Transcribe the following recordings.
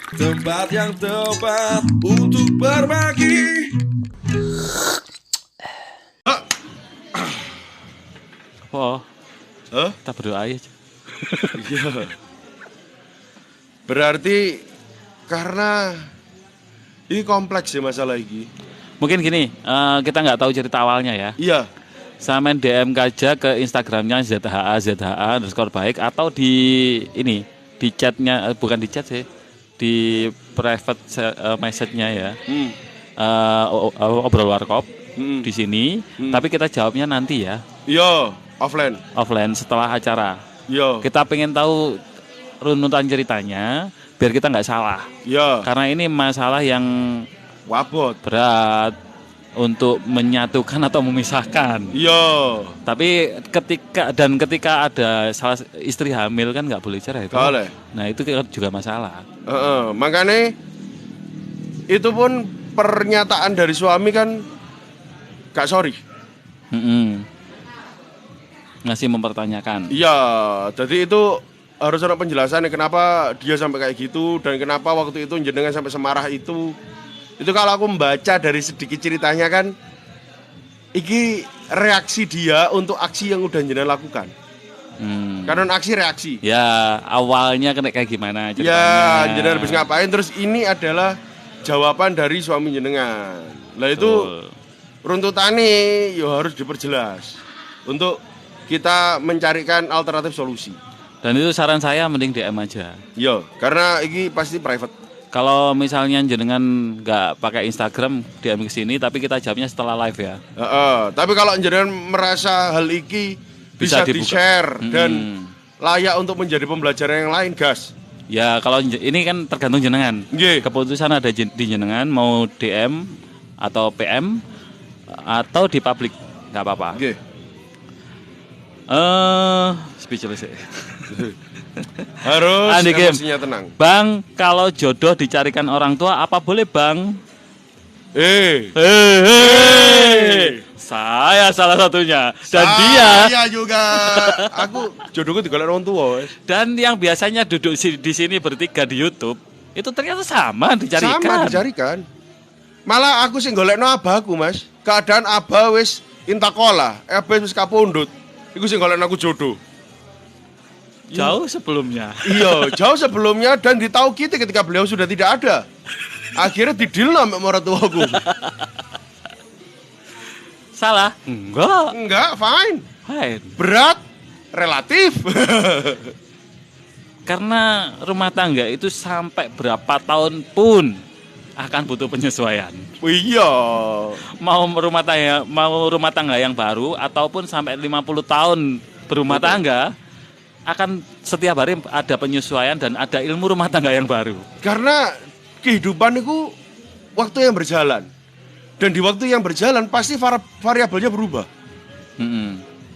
Tempat yang tepat untuk berbagi. Oh, Hah? kita berdoa aja. Iya. Berarti karena ini kompleks ya masalah ini. Mungkin gini, kita nggak tahu cerita awalnya ya. Iya. Saya main DM aja ke Instagramnya ZHA_baik atau di chatnya, bukan di chat sih, di private message-nya ya. Obrol warkop di sini. Tapi kita jawabnya nanti ya. Iya, offline Setelah acara. Iya. Kita pengen tahu runutan ceritanya biar kita nggak salah. Iya. Karena ini masalah yang Wabot. berat untuk menyatukan atau memisahkan. Iya. Tapi ketika ada salah istri hamil kan nggak boleh cerai itu. Boleh. Nah itu juga masalah. Makanya itu pun pernyataan dari suami kan gak sorry. Masih mempertanyakan. Iya, jadi itu harus ada penjelasan kenapa dia sampai kayak gitu dan kenapa waktu itu jenengan sampai semarah itu. Itu kalau aku membaca dari sedikit ceritanya kan, iki reaksi dia untuk aksi yang udah jenengan lakukan. Karena aksi reaksi. Ya awalnya kena kayak gimana ceritanya. Ya, jenengan habis ngapain, terus ini adalah jawaban dari suami jenengan. Lah itu runtutannya ya harus diperjelas untuk kita mencarikan alternatif solusi. Dan itu saran saya mending DM aja. Yo, karena ini pasti private. Kalau misalnya jenengan nggak pakai Instagram DM ke sini, tapi kita jawabnya setelah live ya. Tapi kalau jenengan merasa hal ini bisa di-share dan layak untuk menjadi pembelajaran yang lain, gas. Ya kalau ini kan tergantung jenengan. Nggih. Keputusan ada di jenengan mau DM atau PM atau di publik nggak apa-apa. Nggih. Speechless ya. Harus Andi Game. emosinya tenang. Bang, kalau jodoh dicarikan orang tua apa boleh bang? Saya salah satunya dan dia. Iya juga. Aku jodohku digolek orang tua, wes. Dan yang biasanya duduk di sini bertiga di YouTube itu ternyata sama dicarikan. Sama dicarikan. Malah aku sing golekno abahku, Mas. Keadaan abah wis intakola, abah wis kapundhut. Iku sing golekno aku jodoh. Jauh sebelumnya. Iya, jauh sebelumnya dan ditaukiti ketika beliau sudah tidak ada. Akhirnya didilno ambek maratuaku. Salah? Enggak, fine. Fine. Berat relatif. Karena rumah tangga itu sampai berapa tahun pun akan butuh penyesuaian. Iya. Mau rumah tangga yang baru ataupun sampai 50 tahun berumah tangga, akan setiap hari ada penyesuaian dan ada ilmu rumah tangga yang baru. Karena kehidupan itu waktu yang berjalan. Dan di waktu yang berjalan pasti variabelnya berubah.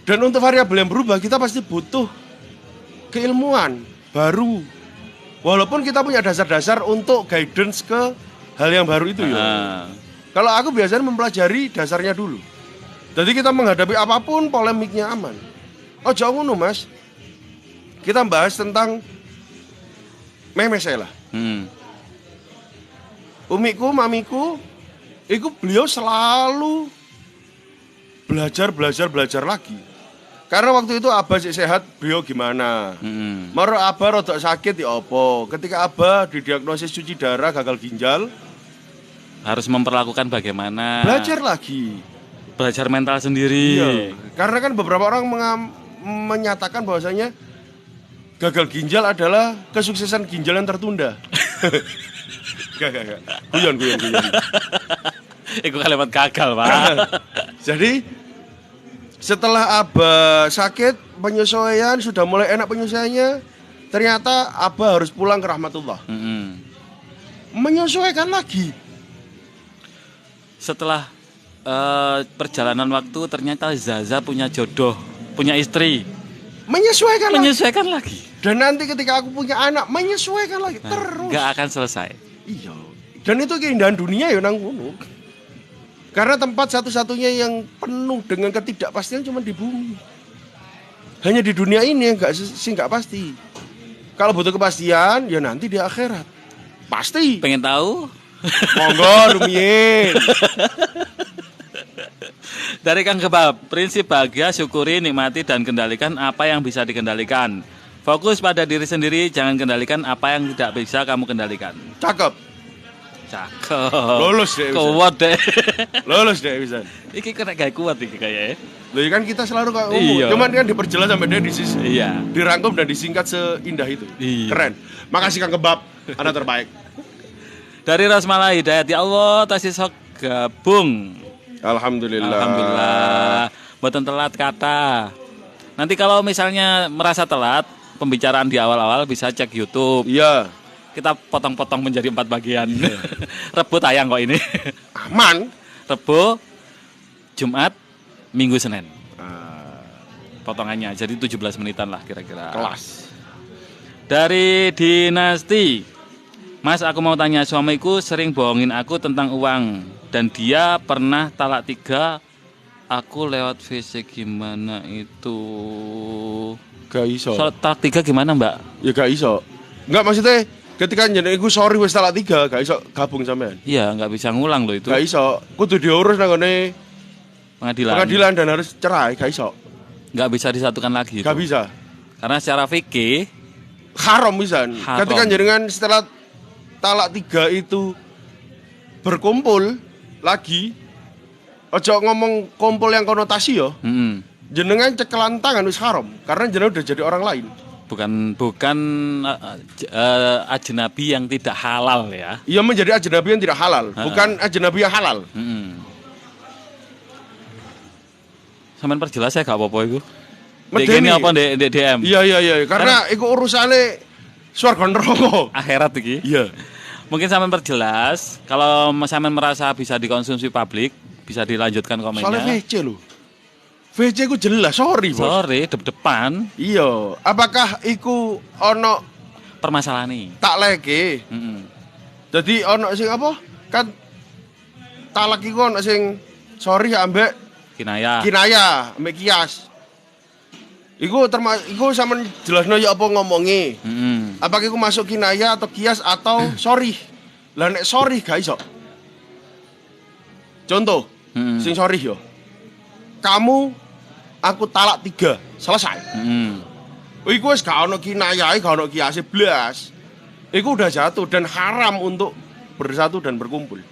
Dan untuk variabel yang berubah kita pasti butuh keilmuan baru. Walaupun kita punya dasar-dasar untuk guidance ke hal yang baru itu ya. Kalau aku biasanya mempelajari dasarnya dulu. Jadi kita menghadapi apapun polemiknya aman. Oh jauh ngono Mas. Kita bahas tentang memes lah. Umiku, mamiku, itu beliau selalu belajar lagi. Karena waktu itu abah sehat, beliau gimana? Maro abah rodok sakit ya apa? Ketika abah didiagnosis cuci darah, gagal ginjal, harus memperlakukan bagaimana? Belajar lagi. Belajar mental sendiri. Iya. Karena kan beberapa orang menyatakan bahwasanya gagal ginjal adalah kesuksesan ginjal yang tertunda. Gak. Guyon. Itu kalimat gagal, Pak. Jadi setelah abah sakit, penyesuaian sudah mulai enak penyesuaiannya, ternyata abah harus pulang ke rahmatullah. Menyesuaikan lagi. Setelah perjalanan waktu ternyata Zaza punya jodoh, punya istri. Menyesuaikan lagi. Dan nanti ketika aku punya anak, menyesuaikan lagi terus. Gak akan selesai. Iya. Dan itu keindahan dunia ya nang kono. Karena tempat satu-satunya yang penuh dengan ketidakpastian cuma di bumi. Hanya di dunia ini yang nggak pasti. Kalau butuh kepastian, ya nanti di akhirat. Pasti. Pengen tahu? Monggo rumiyin. Dari Kang Kebab, prinsip bahagia, syukuri, nikmati, dan kendalikan apa yang bisa dikendalikan. Fokus pada diri sendiri, jangan kendalikan apa yang tidak bisa kamu kendalikan. Cakep. Cakep. Lulus deh. Kuat deh. Lulus deh bisa. Iki kena gak kuat iki kayaknya. Loh kan kita selalu kayak ngomong. Iya. Cuman kan diperjelas sampai dia Iya. dirangkum dan disingkat seindah itu. Iya. Keren. Makasih Kang Kebab. Anda terbaik. Dari Rosmala Hidayat, ya Allah, tasih sok gabung. Alhamdulillah. Alhamdulillah. Mboten telat kata. Nanti kalau misalnya merasa telat pembicaraan di awal-awal bisa cek YouTube. Iya. Kita potong-potong menjadi 4 bagian. Rebo tayang kok ini. Aman. Rebo, Jumat, Minggu, Senin. Potongannya jadi 17 menitan lah kira-kira. Kelas. Dari Dinasti. Mas, aku mau tanya, suamiku sering bohongin aku tentang uang dan dia pernah talak 3. Aku lewat VC, gimana itu? Gak iso. Soal talak 3 gimana, Mbak? Ya gak iso. Enggak maksudnya ketika jenenge iku sorry wis talak 3 gak iso gabung sampean. Iya, nggak bisa ngulang loh itu. Gak iso. Kudu diurus nang ngene Pengadilan. dan harus cerai, gak iso. Nggak bisa disatukan lagi. Gak itu. bisa. Karena secara fikih Haram pisan. Haram. Ketika jenengan setelah talak 3 itu berkumpul lagi, ojo ngomong kumpul yang konotasi yo. Jenengan cekelan tangan wis haram karena jenengan udah jadi orang lain. bukan ajnabi yang tidak halal ya. Iya menjadi ajnabi yang tidak halal, bukan ajnabi yang halal. Sampeyan perjelas ya gak apa-apa iku. Medeni. Ini apa ndek DM? Iya, karena iku urusane swarga neraka. Akhirat iki. Iya. Mungkin sampeyan perjelas, kalau sampeyan merasa bisa dikonsumsi publik, bisa dilanjutkan komennya. Soalnya VC lho. VC ku jelas, sorry bos. Sorry, depan. Iya, apakah iku ono Permasalahan nih. tak leke? Jadi ono sing apa? Kan talak iku ono sing sorry ambek Kinaya. ambek kias. Iku sampean jelasno ya apa ngomongi. Apakah iku masuk kinaya atau kias atau sorry? Lah nek sorry gak iso. Contoh, sing sorry yo. Kamu aku talak 3, selesai. Iku wis gak ono kinayai, gak ono kiase blas. Iku udah jatuh dan haram untuk bersatu dan berkumpul.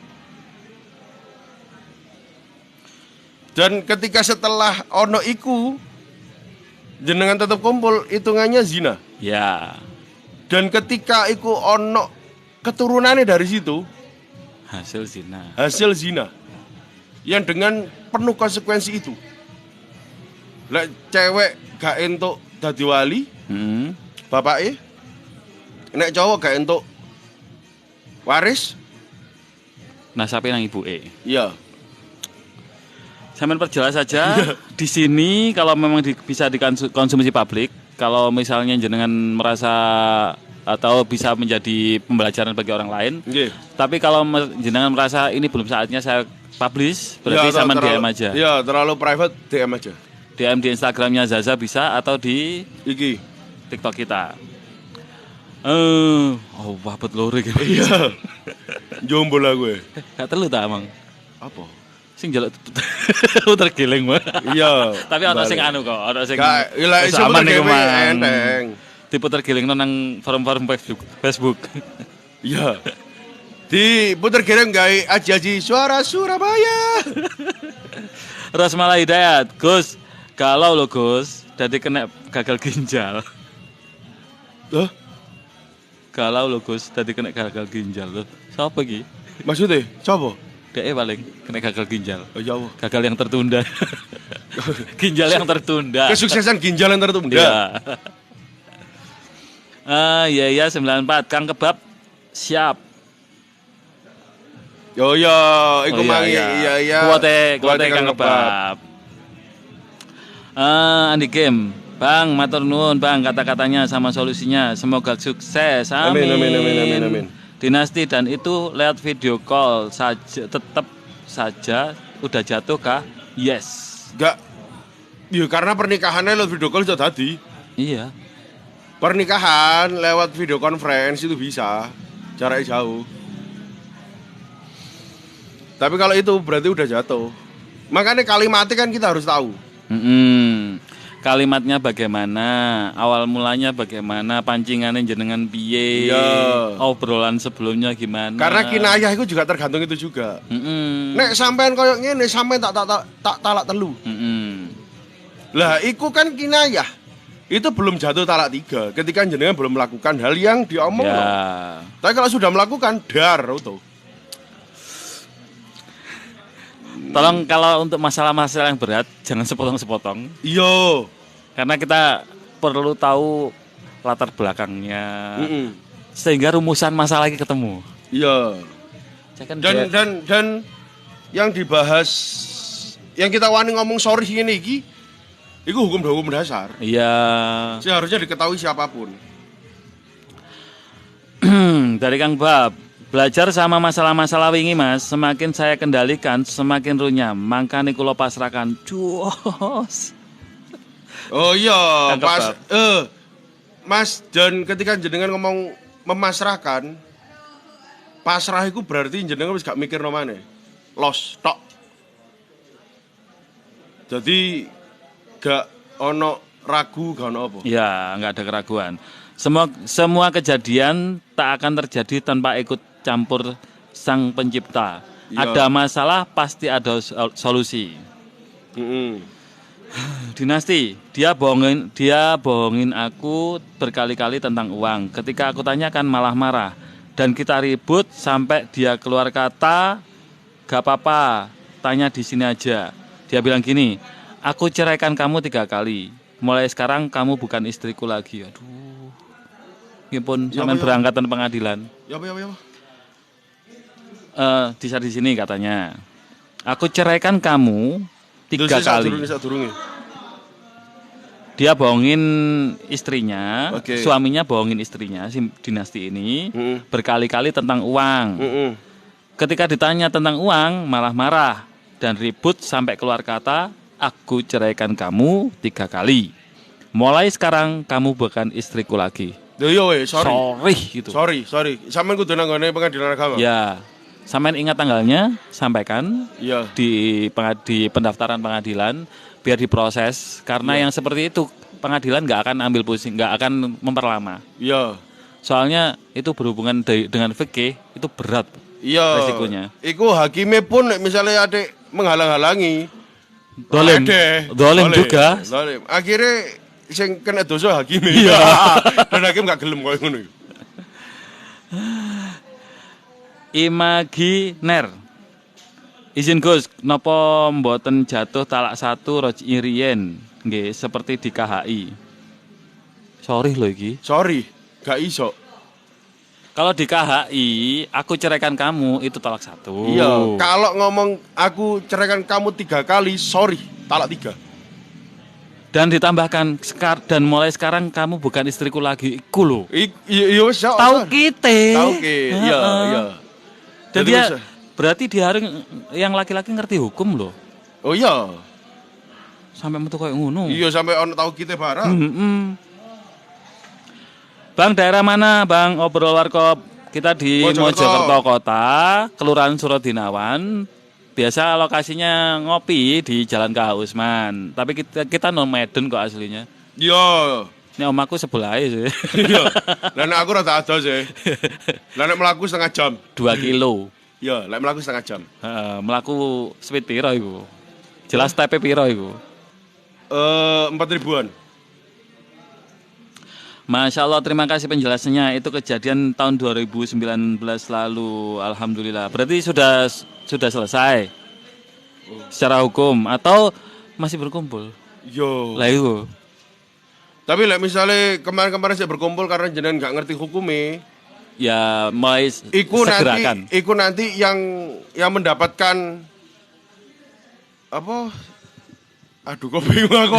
Dan ketika setelah ono iku jenengan tetap kumpul, hitungannya zina. Ya. Dan ketika iku ono keturunannya dari situ, hasil zina. Yang dengan penuh konsekuensi itu. Lek cewek gak entuk dadi wali, bapake. Nek cowok gak entuk waris, nasabe nang ibuke. iya. Sampeyan perjelas saja di sini kalau memang bisa dikonsumsi publik, kalau misalnya jenengan merasa atau bisa menjadi pembelajaran bagi orang lain. Nggih. Tapi kalau jenengan merasa ini belum saatnya saya publish, berarti Ya, sampean DM aja. Iya, terlalu private DM aja. DM di Instagramnya Zaza bisa atau di Iki. TikTok kita. Oh, wabet lore gitu. Iya. Jomblo lah gue. Gak telu ta, Mang? Apa? Sing jaluk tergiling mah. Iya. Tapi ana sing anu kok, ana sing gak ilang iso aman iku, Mang. enteng. Diputer giling nang forum-forum Facebook. Iya. Diputer giling gawe aji-aji suara Surabaya. Rosmala Hidayat, Gus, kalau lo Gus, jadi kena gagal ginjal. Loh? Kalau lo Gus, jadi kena gagal ginjal lo. Siapa ki? Maksudnya, coba? Dia paling kena gagal ginjal. Oh ya Allah. Gagal yang tertunda. Ginjal yang tertunda. Kesuksesan ginjal yang tertunda. Iya. Iya 94 Kang Kebab siap. Yo iku mangi iya. Kuwate Kang Kebab. Andi Game, Bang, matur nuwun Bang kata-katanya sama solusinya. Semoga sukses. Amin. Dinasti dan itu lewat video call saja, tetap saja udah jatuh kah? Yes. Enggak. Ya karena pernikahannya lewat video call sudah tadi. Iya. Pernikahan lewat video conference itu bisa. jaraknya jauh. Tapi kalau itu berarti udah jatuh. Makanya kalimatnya kan kita harus tahu. Kalimatnya bagaimana, awal mulanya bagaimana, pancingannya jenengan piye, obrolan sebelumnya gimana. Karena kinayah itu juga tergantung itu juga. Nek sampean koyo ngene, sampean tak talak telu. Lah iku kan kinayah. Itu belum jatuh talak 3 ketika jenengan belum melakukan hal yang diomong. Tapi kalau sudah melakukan dar auto. Tolong kalau untuk masalah-masalah yang berat jangan sepotong-sepotong. Iya. Karena kita perlu tahu latar belakangnya. Sehingga rumusan masalah lagi ketemu. Iya. Dan yang dibahas yang kita wani ngomong sorry ini iki itu hukum dasar. Iya. Seharusnya diketahui siapapun. Dari Kang Bab. Belajar sama masalah-masalah wingi Mas, semakin saya kendalikan, semakin runyam. Mangkane kula pasrakan. Cuos. Oh iya, Mas, dan ketika jenengan ngomong memasrahkan, pasrah itu berarti jenengan wis gak mikir no maneh. Los tok. Jadi gak ono ragu, gak ono apa. Ya, gak ada keraguan. Semua kejadian tak akan terjadi tanpa ikut campur Sang Pencipta. Ya. Ada masalah pasti ada solusi. Dinasti, dia bohongin aku berkali-kali tentang uang. Ketika aku tanyakan malah marah dan kita ribut sampai dia keluar kata, gak apa-apa, tanya di sini aja. Dia bilang gini, aku ceraikan kamu 3 kali. Mulai sekarang kamu bukan istriku lagi. Aduh, ini pun sampai berangkatan pengadilan. Ya. Di sini katanya, aku ceraikan kamu 3 kali. Dia bohongin istrinya, suaminya bohongin istrinya, si Dinasti ini berkali-kali tentang uang. Ketika ditanya tentang uang, malah marah dan ribut sampai keluar kata, aku ceraikan kamu 3 kali. Mulai sekarang kamu bukan istriku lagi. Sorry. Sampeyan kudu nang ngene pengadilan agama. Ya. Sampeyan ingat tanggalnya, sampaikan di pendaftaran pengadilan biar diproses. Karena yang seperti itu pengadilan nggak akan ambil pusing, nggak akan memperlama. Iya. Soalnya itu berhubungan dengan fikih itu berat. Iya. Resikonya. Iku hakime pun misalnya ada menghalang-halangi. Dolim juga. Dolim. Akhirnya sing kena dosa hakime. Iya. Dan hakim nggak gelem koyo ngono. Imaginer. Izin Gus, napa mboten jatuh talak 1 roji riyen nggih seperti di KHI. Sorry lho iki. Sorry, gak iso. Kalau di KHI, aku ceraikan kamu itu talak 1. Iya, kalau ngomong aku ceraikan kamu 3 kali, sorry, talak 3. Dan ditambahkan dan mulai sekarang kamu bukan istriku lagi. Iku lho. Iya wis. Tahu kita. Iya. Dan dia berarti dia harus yang laki-laki ngerti hukum loh. Oh iya. Sampai metu koyo ngono. Iya, sampai ono tahu kita barang. Bang, daerah mana, Bang? Obrol Warkop. Kita di Mojokerto Kota, Kelurahan Surodinawan. Biasa lokasinya ngopi di Jalan KH Usman. Tapi kita nomaden kok aslinya. Iya. Ini om aku sebelah sih. Iya. Lah nek aku rada ado sih. Lah nek mlaku setengah jam. 2 kilo. Iya, nek mlaku setengah jam. Mlaku speed piro iku? Jelas TP piro iku? 4.000-an. Masya Allah, terima kasih penjelasannya. Itu kejadian tahun 2019 lalu. Alhamdulillah. Berarti sudah selesai secara hukum atau masih berkumpul? Yo. Lah itu. Tapi misalnya kemarin saya berkumpul karena jenengan nggak ngerti hukumnya. Ya mulai segerakan. Iku nanti yang mendapatkan apa? Aduh, kok bingung aku.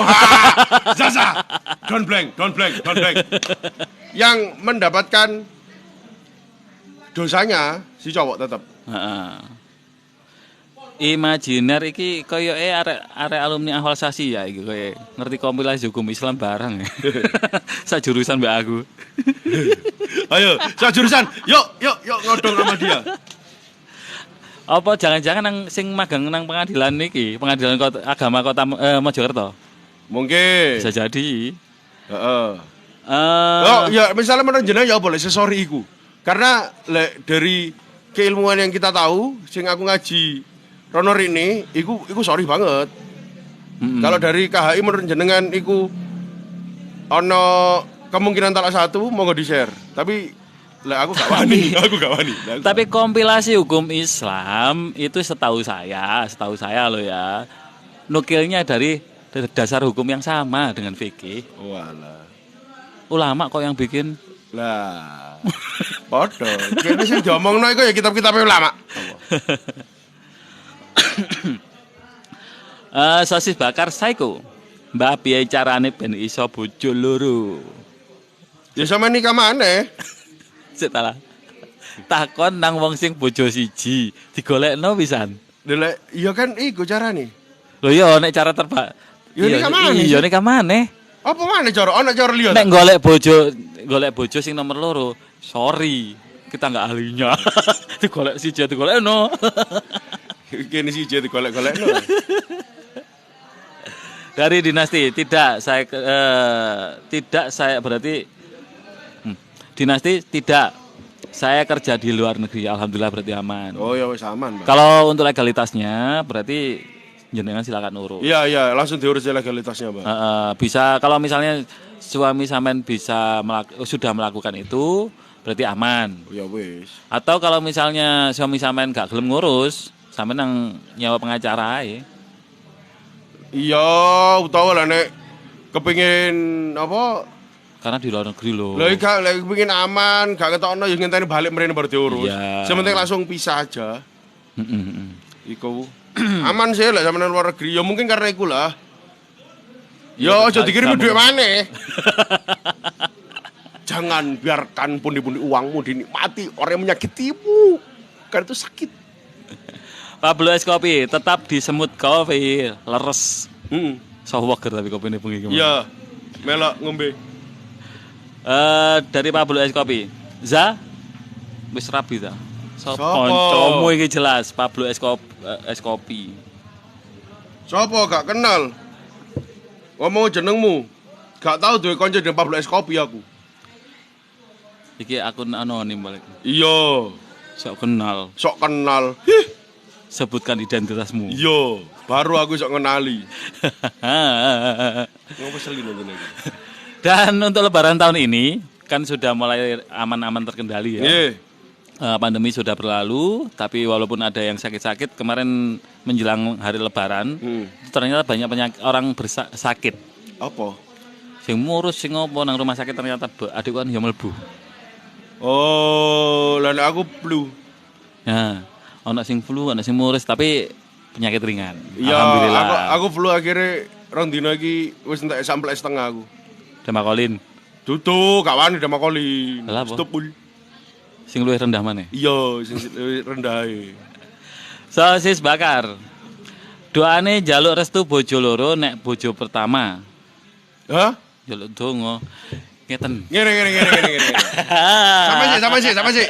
Zaza. Don't blank. Yang mendapatkan dosanya si cowok tetap. Imajiner iki koyoke arek alumni Ahwal Sasi ya iki koyo ngerti kompilasi hukum Islam barang ya. Sajurusan mbak aku. Ayo, sajurusan. Yuk ngodong sama dia. Apa jangan-jangan nang sing magang nang pengadilan pengadilan agama kota Mojokerto? Mungkin. Bisa jadi. Heeh. Ya misalnya menurut jenengan ya boleh sesori iku. Karena dari keilmuan yang kita tahu, sing aku ngaji Rono ini, iku sorry banget. Kalau dari KHI menurut jenengan iku ono kemungkinan talak satu monggo di-share. Tapi aku gak wani. Tapi kompilasi hukum Islam itu setahu saya loh ya. Nukilnya dari dasar hukum yang sama dengan fikih. Walah. Ulama kok yang bikin. Lah. Podo. Kene sing diomongno iku ya kitab-kitab ulama. Sosis bakar Saiko. Mbak piye carane ben iso bojo loro? Ya sama nikah maneh. Setelah takon nang wong sing bojo siji, digolekno pisan. Delek, iya kan iku carane. Lho iya nek cara terbak. Ya nikah maneh. Iya nikah maneh. Apa maneh cara? Ana cara liya. Nek golek bojo sing nomor loro, sorry, kita enggak ahlinya. Digolek siji digolekno. Kene siji digolek-golekno. Dari dinasti tidak saya berarti dinasti tidak saya kerja di luar negeri, alhamdulillah berarti aman. Oh ya wis aman, Bang. Kalau untuk legalitasnya berarti jenengan silakan urus. Iya langsung diurus legalitasnya, Bang. Bisa kalau misalnya suami sampean bisa sudah melakukan itu berarti aman. Ya wis. Atau kalau misalnya suami sampean gak gelem ngurus, sampean nang nyawa pengacara ae. Iya, utawa lah nek kepengin apa? Karena di luar negeri loh. Lah gak kepengin aman, gak ketokno ya ngenteni balik mrene baru diurus. Iya. Sementing langsung pisah aja. Iku aman sih lah sampeyan luar negeri. Ya mungkin karena iku lah. Ya aja dikirim duit maneh. Jangan biarkan pundi-pundi uangmu dinikmati orang yang menyakitimu. Karena itu sakit. Pablo es kopi tetap di semut kopi leres. Sowoger tapi kopi ini bengi gimana? Iya, melok ngombe. Dari Pablo es kopi. Za, wis rabi ta. Sopo? Kancamu iki jelas Pablo es kopi. Sopo gak kenal? Ngomong jenengmu. Gak tahu duwe kanca jeneng Pablo es kopi aku. Iki akun anonim balik. Iya. Sok kenal. Sebutkan identitasmu. Iya, baru aku sok ngenali. Ngopo selin ngene iki. Dan untuk lebaran tahun ini kan sudah mulai aman-aman terkendali ya. Nggih. Pandemi sudah berlalu, tapi walaupun ada yang sakit-sakit kemarin menjelang hari lebaran, ternyata banyak orang sakit. Apa? Sing ngurus sing ngopo nang rumah sakit ternyata adik kan ya mlebu. Oh, lan aku flu. Nah, ana sing flu, ana sing ngurus tapi penyakit ringan. Ya, alhamdulillah. aku flu akhirnya rong dino iki wis entek sample setengah aku. Demakolin. Dudu, gak wani demakolin. Lah apa? Stop. Sing luwih rendah maneh. Iya, sing rendah e. Sosis bakar. Doane njaluk restu bojo loro nek bojo pertama. Hah? Njaluk donga. Ngeten. Ngene. Sama sih.